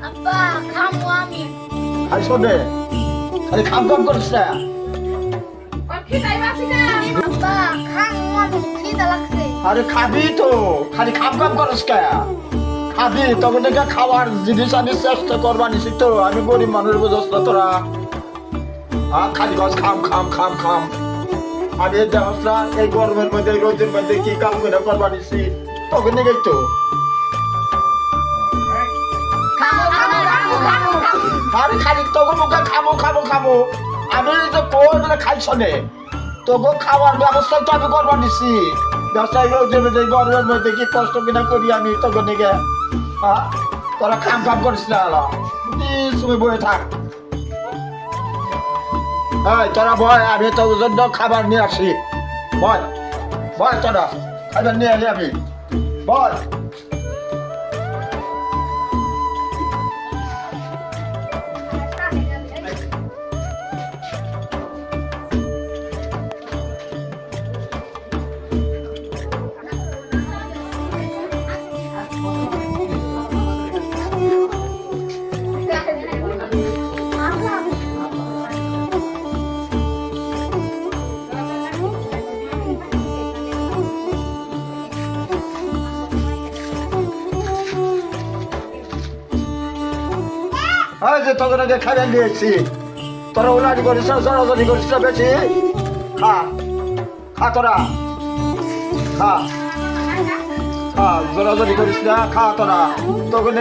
আব্বা খামু আমি। খাই শোনে খালি খাম খাম করিস না। আব্বা খামু আমি, খিদা লাগছে। আরে খাবি তো, খালি খাম খাম করিস কে? খাবি তখন থেকে খাওয়ার জিনিস আমি চেষ্টা করবানিস তো। আমি গরিব মানুষ বুঝস না তোরা। খালি গছ খাম খাম খাম খাম। আমি এই দেহসরা এই গরমের মধ্যে রোদের মধ্যে কি কাম করে করবানিছি তখন থেকেই তো। আরে খালি তখন মুখে খামো খামো খামো। আমি যে কোন খাই শোনে তোকে খাওয়ার ব্যবস্থা তো আমি করবার নিছি। ব্যবসায়ী রোদের মধ্যে গরমের মধ্যে কি কষ্ট কিনা করি আমি তখন থেকে। তোরা খাম খাম করিস না, তুমি বয়ে থাক। তোরা ভয়, আমি তোর জন্য খাবার নিয়ে আসি। ভয় ভয় তোরা খাবার নিয়ে আসি আমি। বল যে তোদের আগে খাবার নিয়েছি। তোরা উলানি করিস না, জড়াজড়ি করিস না বেশি। খা খা তোরা খা খা, জড়াজড়ি করিস না, খা তোরা। তখন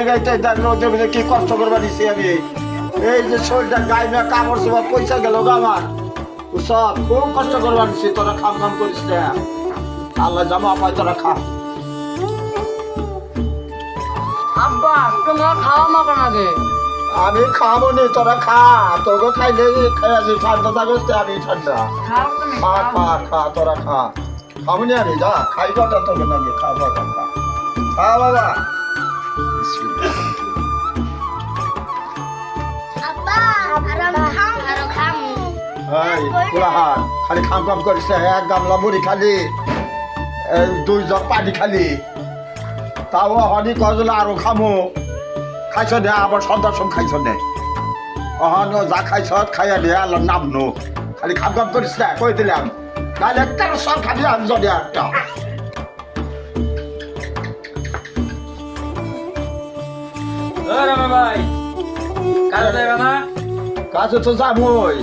রোদের কি কষ্ট করবা দিছি আমি। এই যে শরীরটা গায়ে না কামড় চোপড় পয়সা গেল আমার সব খুব কষ্ট করবা দিছি। তোরা খাম খাম করিস না, আল্লাহ জামা পায় তোরা খা। আব্বা তোমরা খাওয়া মাখন আগে। আমি খাবো নি, তোরা খা। তোকে খাইলে খাইছি ঠান্ডা থাকতে আমি ঠান্ডা। খা খা খা তোরা খা। খাবো নি আমি, যা খাই কথা তোকে নাকি খা বাবা খা। খা বাবা। আব্বা আরাম খাম আরো খামু। খালি খাম খাম করিস না। এক গামলা মুড়ি খালি, 2 জগ পানি খালি, তাও হনি কজলা আরো খামো। খাইছ দে আবার সন্ধ্যার সময় খাইছ দে। অহন যা খাইছ খাইয়া দে আল্লাহ নাম নো। খালি খাম খাম করিস না কই দিলাম, নাহলে একটা সব খাবি আমি যদি একটা। ভাই কাজে যাবে না? কাছে তো যাবই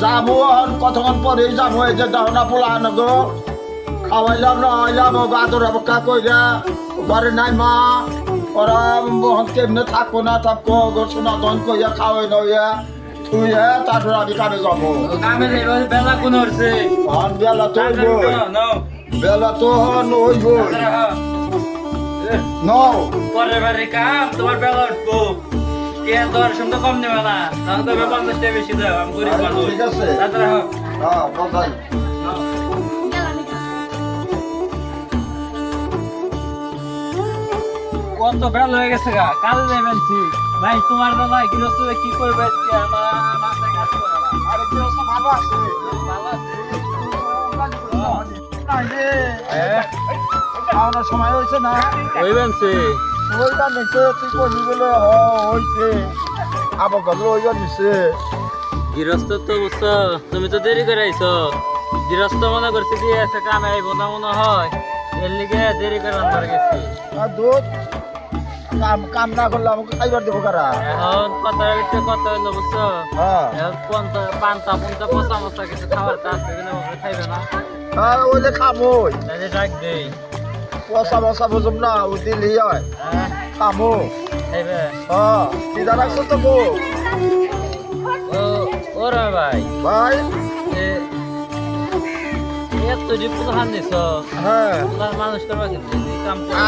যাবো, কতক্ষণ পরেই যাবো। এই যে দাহনা পোলা আনগো খাওয়াইলাম না হইলাম বাদর অবকা কইরা ঘরে নাই মা। ওরা কেমনে থাকবো না থাকবো সোনা ধন কইয়া খাওয়াই নইয়া তুই তারপর আমি কামে যাবো। বেলা কোন হচ্ছে? বেলা তো বেলা তো হইব পরের বাড়ির কাম তোমার বেলা উঠবো। তোর সঙ্গে কম নেবে না, তাহলে তো 50 টাকা বেশি দাও। আমি গরিব মানুষ। ঠিক আছে কত বেলা হয়ে গেছে গা, কাজে যাবেন ভাই। তোমার বেলায় গৃহস্থ কি করবে আজকে? আমার মাথায় কাজ করে না। আরে গৃহস্থ ভালো আছে, ভালো আছে। খাওয়ানোর সময় হয়েছে না? ওইবেন ওইটা নিচ্ছে তুই কবি বলে হয়েছে আবার গেল ওইটা নিচ্ছে। গৃহস্থ তো বুঝছো, তুমি তো দেরি করে আইছো। গৃহস্থ মনে করছে কি আছে কামে আইব না মনে হয়, এর লিগে দেরি করে আনবার গেছি। আর দুধ কাম না করলে আমাকে খাইবার দেবো কারা? এখন কথা হইছে কথা হইলো বুঝছো। পান্তা পুন্তা পচা মচা কিছু খাবার আছে কিনা খাইবে না? ওই যে খামোই তাহলে ডাক দেই। পচা মশা বুঝুম না ও দিলি হয় খামো। খাইবে? দিদা রাখছো তো গো ওরা ভাই ভাই এত ডিপুল হান দিছ। মানুষ করবা কিন্তু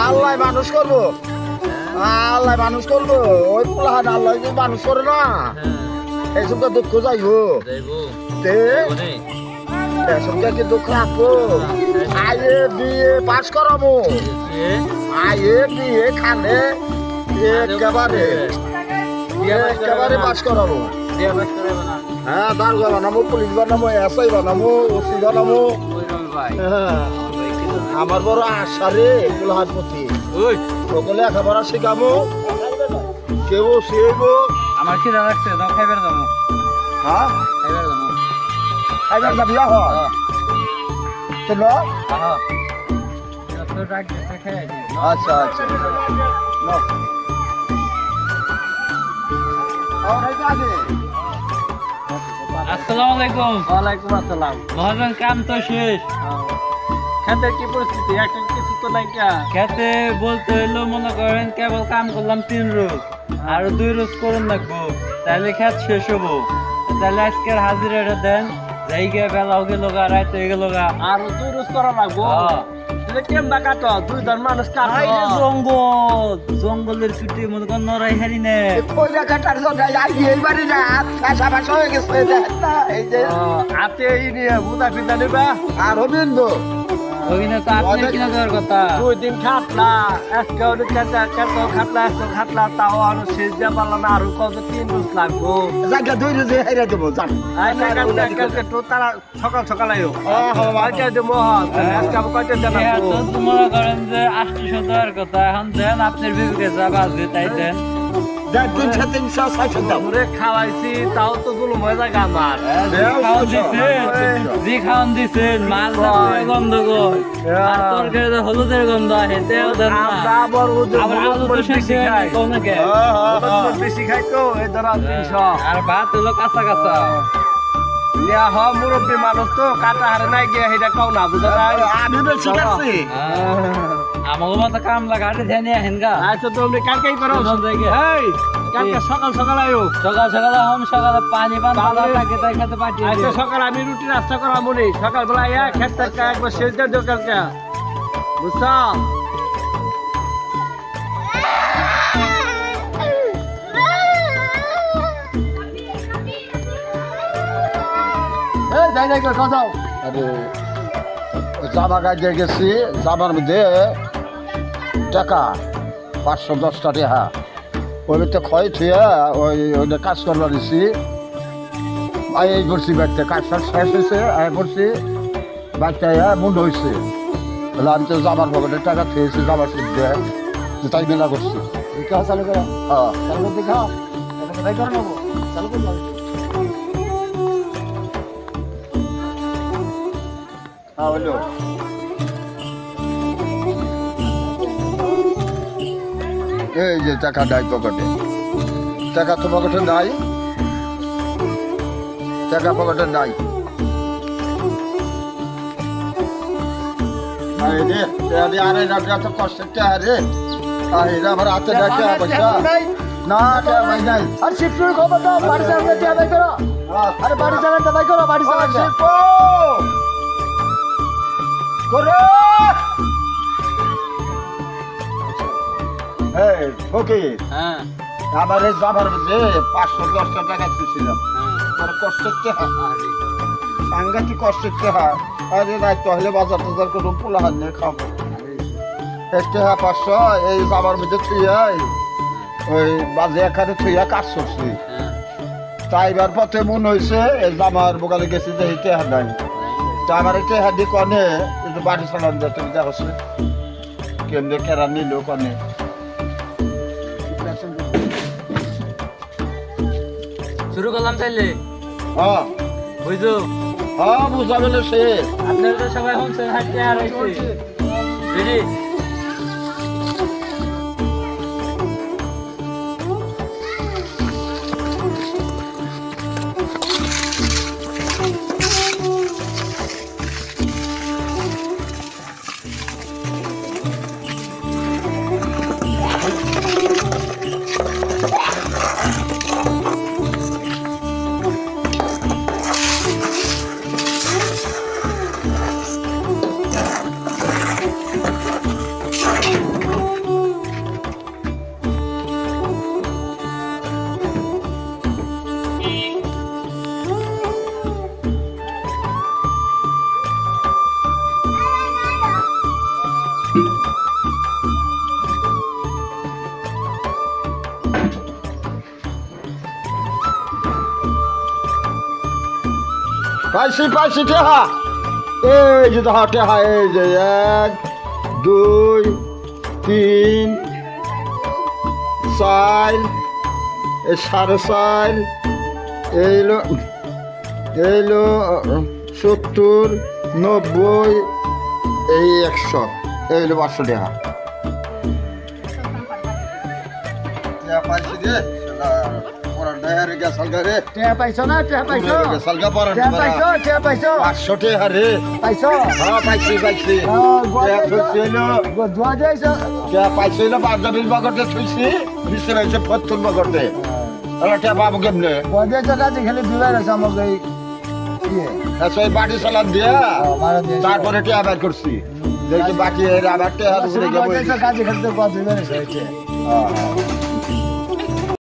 আল্লাহ মানুষ করবো, আল্লাহ মানুষ করবো। ওই পোলাহান আল্লাহ যে মানুষ করে না এইসব তো দুঃখ যাইবো এসবকে কি দুঃখ রাখবো। আইয়ে বিয়ে পাস করাবো, আইয়ে বিয়ে খালে একেবারে একেবারে পাস করাবো। হ্যাঁ দারোগা বানাবো, পুলিশ বানাবো, এসআই বানাবো, ওসি বানাবো। আমার বড় আশা রে পোলাহার প্রতি, ওকে লেখাপড়া শিখাবো। সেবো সেবো আমার খিদা লাগছে দাও খাইবার যাবো হ্যাঁ খাইবার যাবো খাইবার যাবি হয় তো ন হ্যাঁ তো ডাক দিতে খাই দিই আচ্ছা আচ্ছা ন আসসালামু আলাইকুম ওয়ালাইকুম আসসালাম। মহাজন কাম তো শেষ খেতে কি পরিস্থিতি? একটা কিছু তো নাই কা। খেতে বলতে হইলো মনে করেন কেবল কাম করলাম 3 রোজ আর 2 রোজ করুন লাগবো তাহলে খেত শেষ হবো তাহলে আজকের হাজিরাটা দেন জায়গা বেলা হয়ে গেল গা রাত হয়ে গেল গা আর 2 রোজ করা লাগবো। তাহলে কেমবা কাটো? 2 জন মানুষ কাটো। জঙ্গল জঙ্গলের ছুটি মনে করেন নরাই হারি নে কইরা কাটার জন্য এইবারই না আশা বাসা হয়ে গেছে এই যে আতে এই নিয়ে বুদা ফিদা নিবা। আর রবীন্দ্র ওইখানে তো আপনি কিনা দেওয়ার কথা 2 দিন খাটলা আজকে ওদের কাছে খাটলা আজকে খাটলা তাও আর শেষ যা পারলাম না আরো কত 3 রোজ লাগবো। জায়গা দুই রোজে হেরে দেবো জান আচ্ছা কালকে তো তারা সকাল সকাল আইও। আজকে দেবো আজকে আমি কয়টা জানাবো। তো মনে করেন যে 800 দেওয়ার কথা এখন দেন আপনার বিবেকে যা বাজবে তাই দেন 300 300 600 দাম ওরে খাওয়াইছি তাও তো গুলো মজা আমার। খাওয়ান দিছেন জি খাওয়ান দিছেন মাল গন্ধ গয় আর তরকারিতে হলুদের গন্ধ আসে তেও দেন না আমরা আবার ওদের আবার আলু তো বেশি খাই। কম নাকি বেশি খাই তো এই ধরা 300 আর ভাত হলো কাঁচা কাঁচা ইয়া হ মুরব্বী মানুষ তো কাটা হারে নাই গিয়া সেটা কও না বুঝা আমি বেশি খাচ্ছি আমাকে মতো কাম লাগা আটে ধ্যানে আহেন গা আচ্ছা তুমি কালকেই করো। এই কালকে সকাল সকাল আইও। সকাল সকাল হম সকালে পানি পান ভালো থাকে তাই খেতে পাঠিয়ে আচ্ছা সকাল আমি রুটি নাস্তা করা মনে সকালবেলা আইয়া খেত থেকে একবার শেষ দিয়ে দিও কালকে বুঝছ। এই যাই না কথা দাও আরে জামা গাইতে গেছি জামার মধ্যে টাকা 510 টাকা ওই তো ক্ষয় থুয়া ওই কাজ করবার দিছি এই করছি বাড়িতে কাজ শেষ হয়েছে আয় করছি বাচ্চা মুন্ড হয়েছে বলে আমি তো জামার পকেটে টাকা থুয়েছি জামার সুদ্ধে তাই মেলা করছি চালু করা হ্যাঁ চালু করতে খাও তাই করে নেবো চালু করে হ্যাঁ হলো এই যে টাকা নাই পকেটে টাকা তো পকেটে নাই টাকা পকেটে নাই আরে রাজা তো কষ্ট আরে আমার হাতে ডাকে পয়সা না ভাই নাই আর শিবপুর খবর দাও বাড়ি চালাতে ভাই করো আরে বাড়ি চালাতে ভাই করো বাড়ি চালাতে করো এই ওকে হ্যাঁ আমার এই জামার মধ্যে 510 টাকা দিয়েছিলাম তোর কষ্টতে সাংঘাতিক কষ্টতে হয় আরে রাত তাহলে বাজার টাজার করে পোলা হাত নিয়ে খাবো একটা 500 এই জামার মধ্যে থুইয়াই ওই বাজে এখানে থুইয়া কাজ করছি তাই এবার পথে মন হয়েছে এই জামার বোকালে গেছি যে হিতে হাত নাই তা আমার এটা হাদি কনে একটু বাড়ি চালান যেতে দেখছে কেমনে কেরা নিল কনে শুরু করলাম তাইলে হ্যাঁ বুঝছো হ্যাঁ বুঝা গেলে সে আপনারা তো সবাই শুনছেন হাঁটতে আর আইছে রেডি পাইছি পাইছি টেহা এই যে দেখা টেহা এই যে 1 2 3 চাল, এই 4.5, এইলো 70, 90, এই 100, এইলো 500 টাকা। পাইছি রে টেয়া পাইছো না টেয়া পাইছো টেয়া পাইছো 500 টাকা রে। পাইছো হ্যাঁ পাইছি ধোয়া যাইছো পাইছিল 5 বাগরতে থুইছি, বিছরে হচ্ছে 70 বাগরতে। এটা বাবু কেমনে ধোয়া যাইছো কাজে খেলে দুবার আছে আমাকে এই ইয়ে সেই বাটি সালাদ দিয়া মারা দিয়ে তারপরে টিয়া বের করছি, দেখি বাকি এর আবার টিয়া উপরে গিয়ে কাজে খেলতে কত দুবার আছে